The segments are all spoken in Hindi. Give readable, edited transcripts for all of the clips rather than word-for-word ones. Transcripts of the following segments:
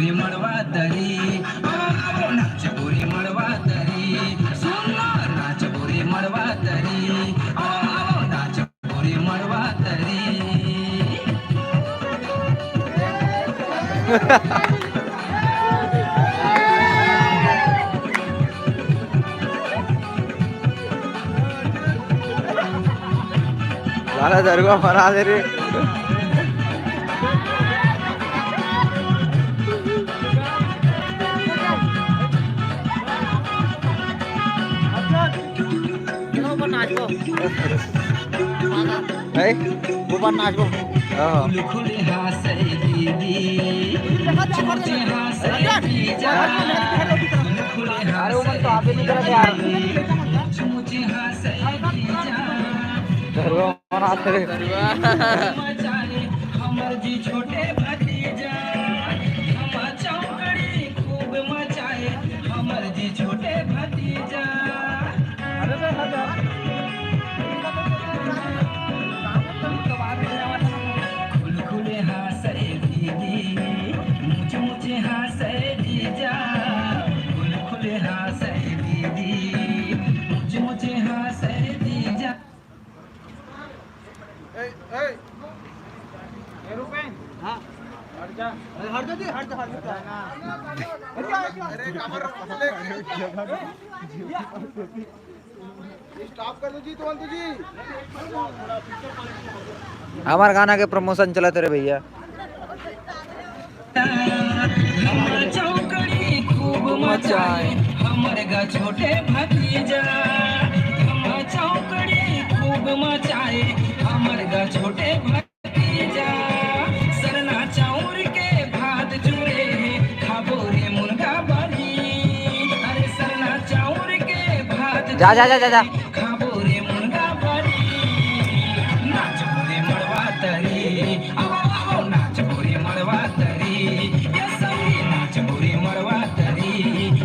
गोरी मड़वा तरी, नाच गोरी मड़वा तरी, सुनो नाच गोरी मड़वा तरी, नाच गोरी मड़वा तरी। लाला दरगाह बना दे रे। ऊपर नाचो। खुले हासे दीदी, मुझे हासे जीजा, खुले हासे मुझे हासे जीजा। दरगाह बना दे रे। मचाए हमर जी छोटे भतीजा, हम चौकड़ी खूब मचाए हमर जी छोटे भतीजा। खुले हासे दीदी, मुझे हासे जीजा, खुले हासे दीदी, मुझे हासे जीजा। हमारे गाना के प्रमोशन चला तेरे भैया। हमर चौकड़ी खूब मचाए हमर गा छोटे भतीजा, हमर चौकड़ी खूब मचाए हमर गा छोटे भतीजा। सरना चाउर के भात चूरे खाबो रे मुर्गा बड़ी, अरे सरना चाउर के भात जा जा जा जा जा। खाबो रे मुर्गा बड़ी। नाच गोरी मड़वा तरी, आओ आओ नाच गोरी मड़वा तरी, ये सही नाच गोरी मड़वा तरी,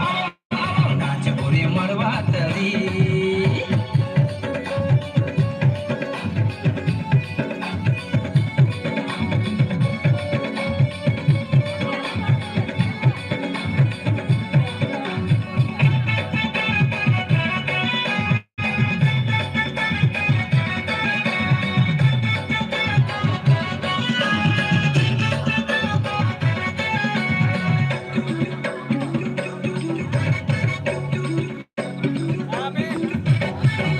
आओ आओ नाच गोरी मड़वा तरी।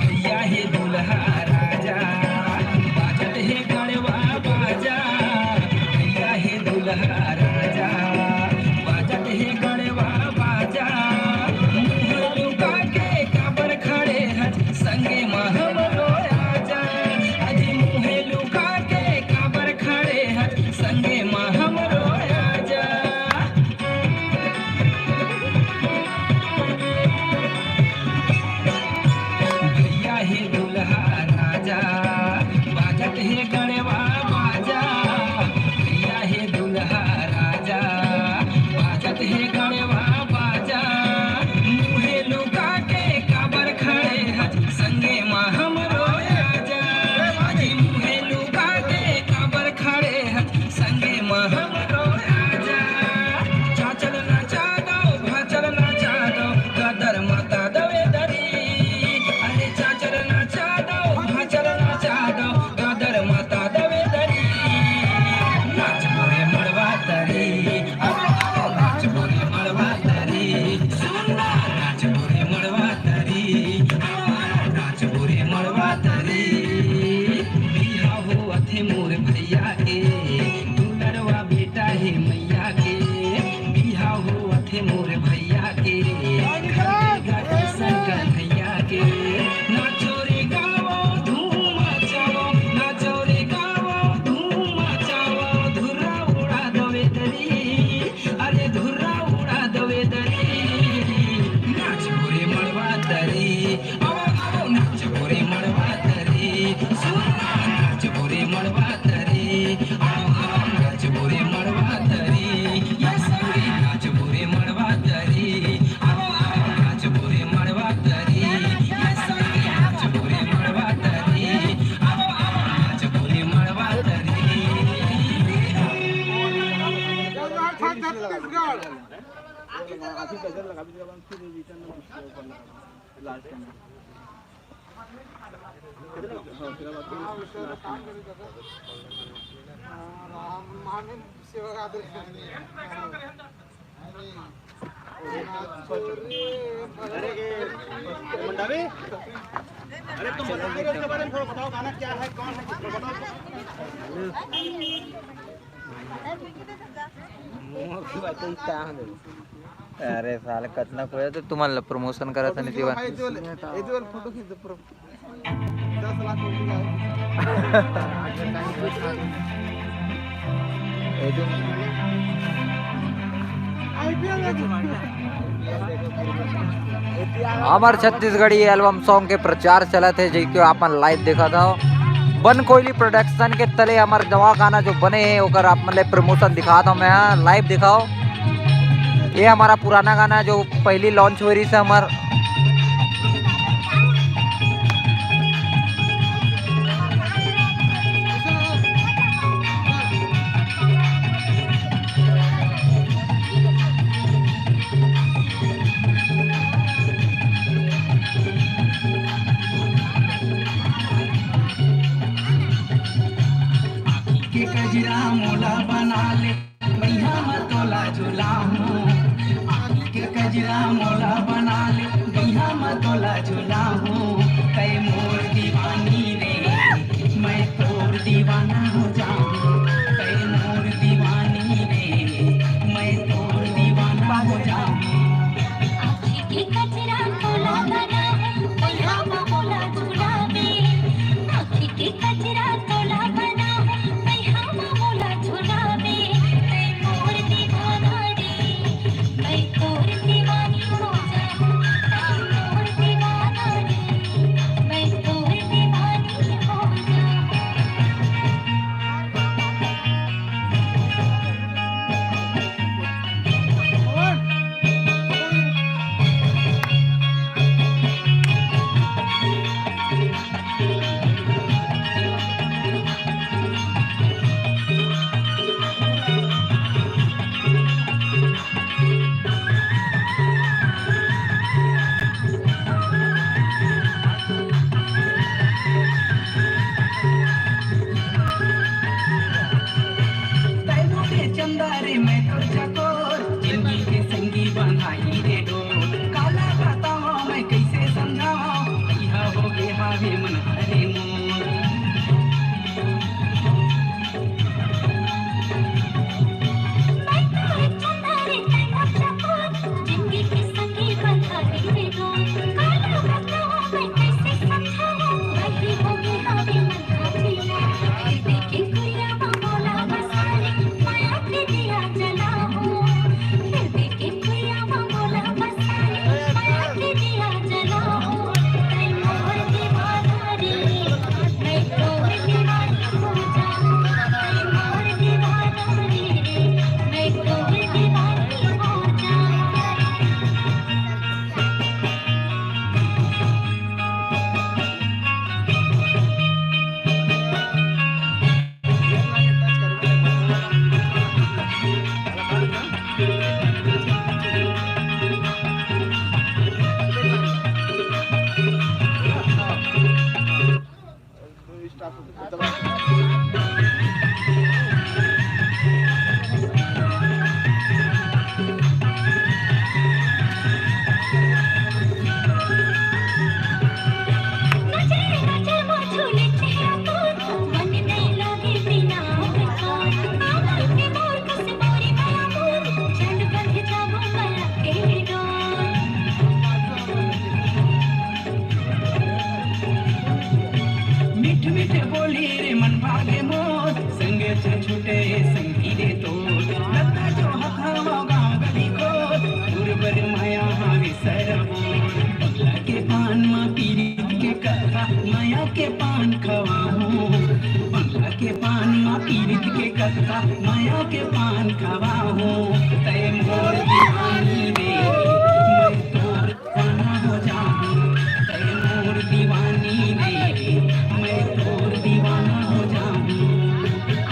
भैया हे दुल्हा राजा, बाजत हे गड़वा बाजा, भैया हे दुल्हा राजा, बाजत हे गड़वा बाजा। मुँह लुका के काबर खड़े हट संगे महम रोया, अजी मुँह लुका के काबर खड़े हट संगे महम रोया जा। भैया हे दुल्हा राजा, बाजत हे गड़वा बाजा, भैया हे दुल्हा अरे तुम बताओ इसके बारे में थोड़ा बताओ, गाना क्या है, कौन है, बताओ। अरे साल कतना कोया तो तुम्हाला प्रमोशन करायचं नाही तेव्हा फोटो खींच दो पूरा 10 लाख हो गया हमार छत्तीसगढ़ी एल्बम सॉन्ग के प्रचार चला थे जो अपन लाइव देखा था बन कोयली प्रोडक्शन के तले हमारे नवा गाना जो बने हैं ओकर आप मतलब प्रमोशन दिखा दो मैं लाइव दिखाओ। ये हमारा पुराना गाना जो पहली लॉन्च हो रही से हमार के कजरा मोला बना ले मैया मतोला झुलाऊं, के कजरा मोला बना ले मैया मतोला झुलाऊं। कै मोर दीवानी रे मैं तोर दीवाना हो जाऊं, कै मोर दीवानी रे मैं तोर दीवाना हो जाऊं। के कजरा मोला बना मैया मतोला झुलावे, आँखी के कजरा तोला बना मैया मतोला झुलावे। मैं मोर दीवाना रे मैं तोर दीवानी हो जाऊं, मैं मोर दीवाना रे मैं तोर दीवानी हो जाऊं। तैनो के चंदा रे मैं तो चकोर जिंदगी के संगी बनाई रे डोर। काला बताओ मैं कैसे समझाऊं यह हो गे हावे मन हरे मोर। मैं तोरे चंदारे तैना चकोर जिंदगी की संगी बंधाई रे डोर। काला बताओ मैं कैसे समझाऊं वही होगी हावी मंधाती रे। देखे कुरिया मोला बसारे माया के दिया जलाऊं, फिर देखे कुरिया मोला बसारे माया के दिया जलाऊं। मैं मोर दीवाना रे मैं तोर दीवानी हो जाऊं, मैं मोर दीवाना रे मैं तोर दीवानी हो जाऊं। नजर नजर वो झूले चेहरा तो मन नहीं लगे बिना आपको। आँखों के मोर कस मोरी माया मोर चंद बंध जाऊं माया के डोर। मीठ मीठ बोली रे मन भागे मोर संगे से छूटे संगी रे तोर। लगता जो हथावा गाँव गली को गुरबर माया हावे सरबोर। बंगला के पान मा पीरीत के कथा माया के पान खवाऊं, बंगला के पान मा पीरीत के कथा माया के पान खवाऊं। तै मोर दीवानी रे मैं तोर दीवाना हो जाऊं, तै मोर दीवानी रे मैं तोर दीवाना हो जाऊं।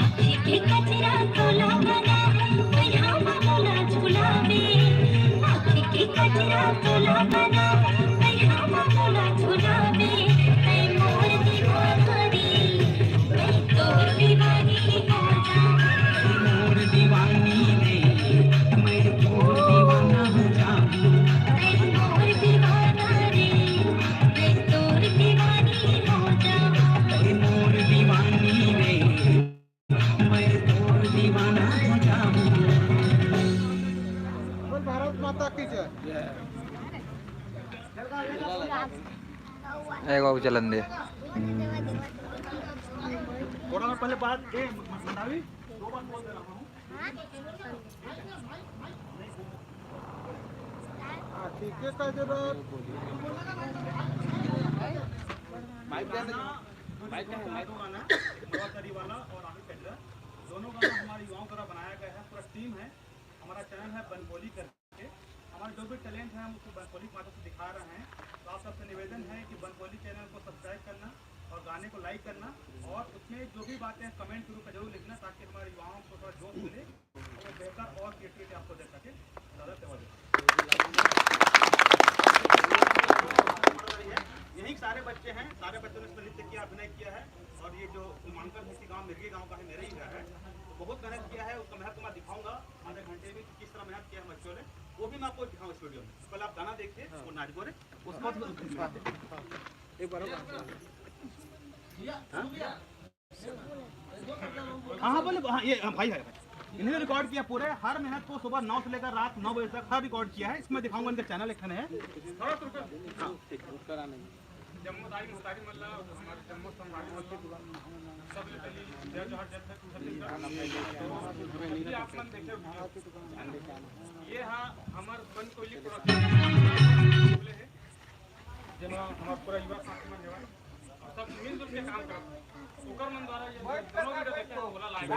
आँखी के कजरा तोला बना मैया मतोला झुलावे। माता की जय। एक बाबू चलन दे। थोड़ा और पहले बात मंडावी 2 बार बोल दे रहा हूँ। ठीक है का जरूरत माइक गाना नवातरी वाला और आमिर पेंडर दोनों गाना हमारे युवाओं द्वारा बनाया गया है। पूरा टीम है। हमारा चैनल है बनकोली करके। हमारे जो भी टैलेंट है हम उसको बनकोली के माध्यम से दिखा रहे हैं। तो आप सबसे निवेदन है कि बनकोली चैनल को सब्सक्राइब करना और गाने को लाइक करना और उसमें जो भी बातें हैं कमेंट के रूप में जरूर लिखना ताकि हमारे युवाओं को थोड़ा जोश मिले और वो बेहतर और क्रिएटिविटी आपको दे सके। ज़्यादा सेवा दे। यही सारे बच्चे हैं। सारे बच्चों ने इसमें नृत्य किया, अभिनय किया है। और ये जो सीमांकन है गाँव मिर्गी गाँव का है, मेरे ही घर है। तो बहुत मेहनत किया है। उसका मेहनत मैं दिखाऊंगा आधे घंटे में किस तरह मेहनत किया है बच्चों ने, वो भी मैं आपको दिखाऊंगा इस वीडियो में। पहले आप गाना देखिए वो नाच गोरे उसके बाद एक बार हाँ बोले हाँ ये भाई है इन्होंने रिकॉर्ड किया पूरे हर मेहनत को सुबह 9 से लेकर रात 9 बजे तक हर रिकॉर्ड किया है। इसमें दिखाऊंगा इनका चैनल एक है जम्मू तारी मुतारी मतलब हमारे जम्मू संभाग सब जय जोहर जय आप मन देखे ये हाँ हमार बन कोयली प्रोडक्शन है जेमा हमार पूरा युवा साथी मन है सब मिलजुल के काम करते ओकर मन द्वारा ये दोनों वीडियो देखे तो बोला लाइक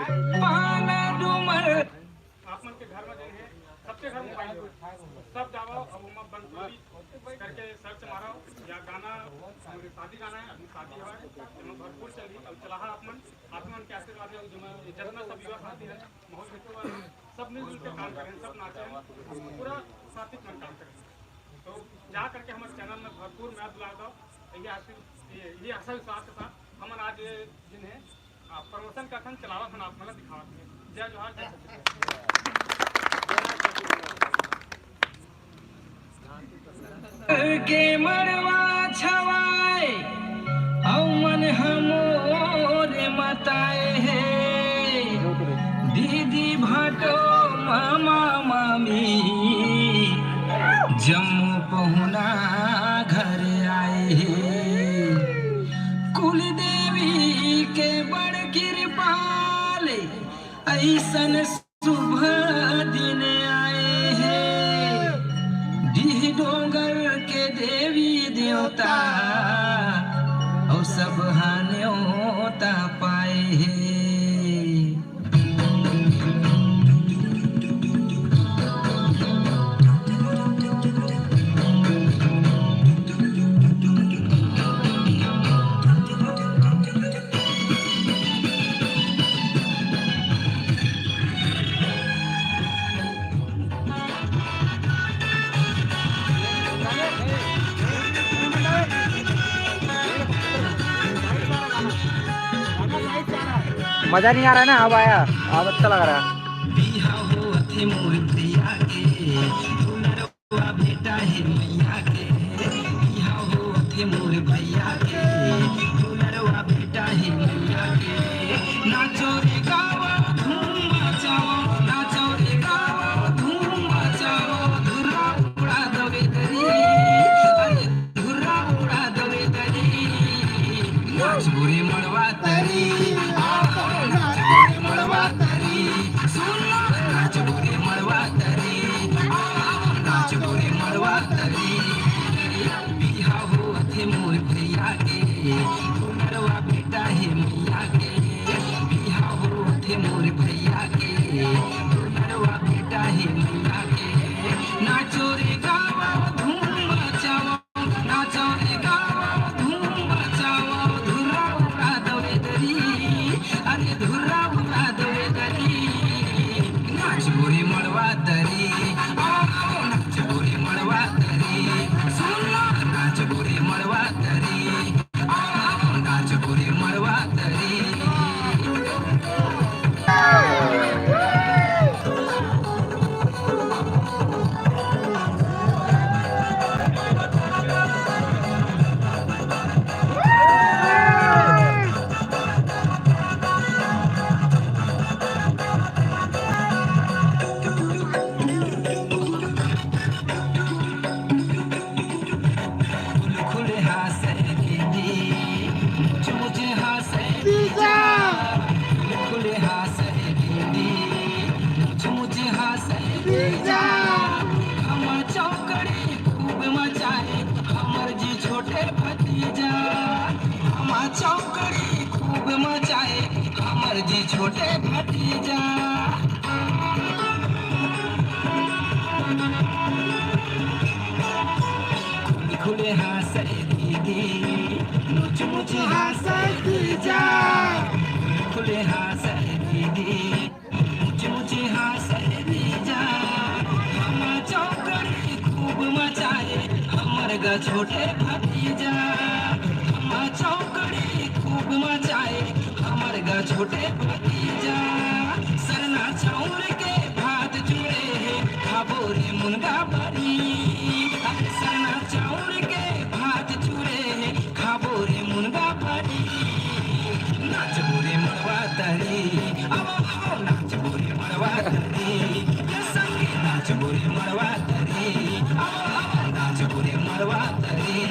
पाना डूमर आप मन के घर में जो है सबके घर मोबाइल सब जाओ अब हम बनकोली करके सर्च मारो या गाना हमारे शादी गाना है अभी शादी है जिसमें भरपूर चली अब चला आप मन के आशीर्वाद है जिसमें जितना सब युवा साथी है माहौल वाले सब मिलजुल के काम करें सब नाचे पूरा साथी मन काम करें। तो जा करके हमारे चैनल में भरपूर मैं बुला दो ये आशा विश्वास के साथ हम आज जिन्हें प्रमोशन का खन चलावा खन आप मतलब दिखावा जय जोहार जय के मरवा छवाए औ मन हमोरे मताए है दीदी भाटो मामा मामी जम्मू पहुना घर आए हैं कुल देवी के बड़ कृपाल ऐसन शुभ दिन आए हैं डीह डोंगर के देवी देवता और सब हान्योता पाए हैं मजा नहीं आ रहा है ना। अब आया अब अच्छा लग रहा है। बिहा होथे मोर भैया के दुलरवा बेटा है मैया के बिहा होथे मोर भैया के दुलरवा बेटा है मैया के नाचो रे गाओ धूम मचाओ नाचो रे गाओ धूम मचाओ धुरा उड़ा दवे दरी अरे धुरा उड़ा दवे दरी नाच गोरे मड़वा तरी मड़वा तरी सुनो नाच गोरे मड़वा तरी नाच गोरे मड़वा तरी बिहा होथे मोर भैया के दुलरवा बेटा है मैया के बिहा होथे मोर भैया के दुलरवा बेटा है मैया के नाचो रे गावा धूम मचाओ नाचो रे गावा धूम मचाओ धुरा उड़ा दवे दरी अरे धुरा उड़ा दवे दरी नाच गोरे मड़वा तरी नाच गोरे मड़वा तरी सुनो नाच गोरे मड़वा तरी नाच गोरे मड़वा तरी हासे जीजा हमर चौकड़ी खूब मचाए हमर जी छोटे भतीजा हमर चौकड़ी खूब मचाए हमर जी छोटे भतीजा खुले हासे दीदी मुझ मुझ हासे जीजा खुले हासे दीदी मुझ मुझ हासे जीजा हमर चौकड़ी खूब मचाए हमर गा छोटे भतीजा हमर चौकड़ी खूब मचाए हमर गा छोटे भतीजा सरना चाउर के भात जुड़े है खाबो रे मुनगा बड़ी सरना चाउर के भात चूरे है खाबो रे मुनगा बड़ी नाच बोरे मरवा तरी अब नाच बोरे मरवा तरी ये संगी नाच बोरे मरवा तरी अब नाच बोरे मरवा तरी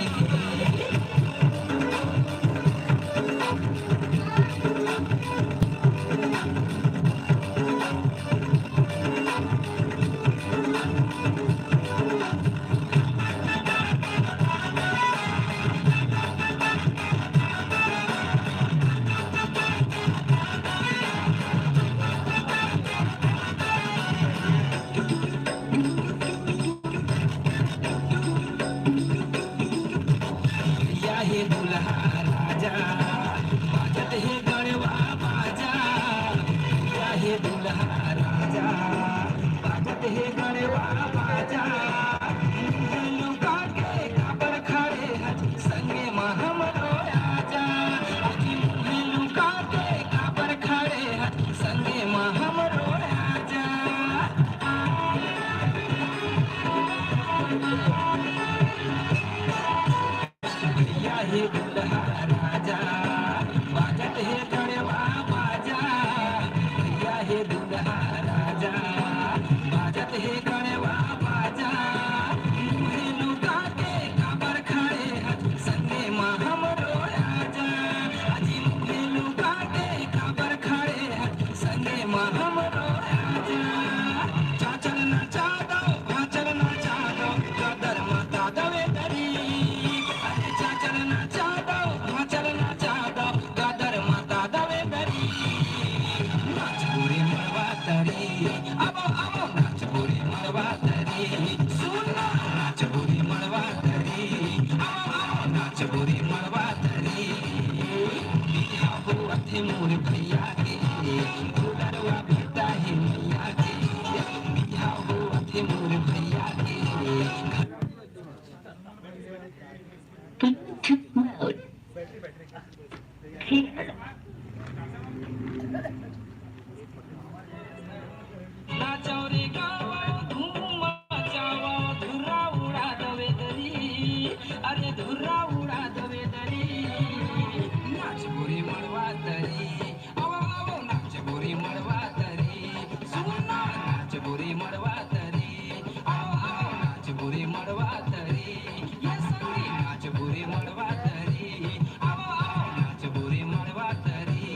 या हे दुल्हा राजा बाजत हे गणवा बाजा या हे दुल्हा राजा बाजत हे गणवा बाजा लुका के काबर खड़े हज संगे में हमरो आजा अजी मुहे लुका के काबर खड़े हज संगे में हमरो आजा या हे दुल्हा राजा बाजत हे गणवा बाजा या हे दुल्हा राजा बाजत हे गणवा बाजा मुहे लुका के काबर खड़े हज संगे में हमरो राजा अजी मुहे लुका के काबर खड़े हज संगे में हमरो राजा चाचल नचा दो भाचल नचा दो कदर माता दवे दरी अरे चाचल नचा दो भाचल नचा दो कदर माता दवे दरी नाच पूरे मरवा तरी अब नाच पूरे मरवा तरी सुन नाच पूरे मरवा तरी अब नाच पूरे मरवा तरी बिया हो अथे मोर भैया के दुलरवा बेटा है मैया के बिया हो अथे मोर भैया के Bluetooth mode. Clear. नाचो रे गाओ धूम मचाओ धुरा उड़ा दवे दरी अरे धुरा उड़ा दवे दरी नाच बुरी मरवा तरी आओ नाच बुरी मरवा तरी सुना नाच बुरी मरवा तरी आओ नाच बुरी मरवा तरी ये संगी नाच बुरी मरवा तरी आओ नाच बुरी मरवा तरी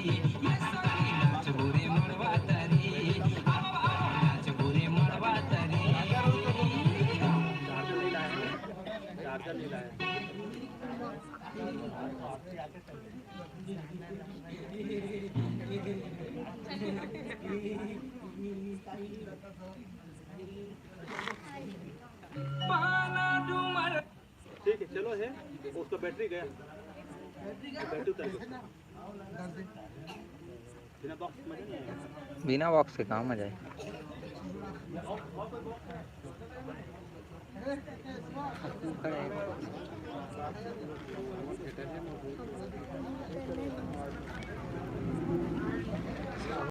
ये संगी नाच बुरी मरवा तरी आओ नाच बुरी मरवा तरी पाना डूमर ठीक है चलो है उसका बैटरी गया बैटरी उतर गया बिना बॉक्स में नहीं आएगा बिना बॉक्स के काम आ जाए Thank you.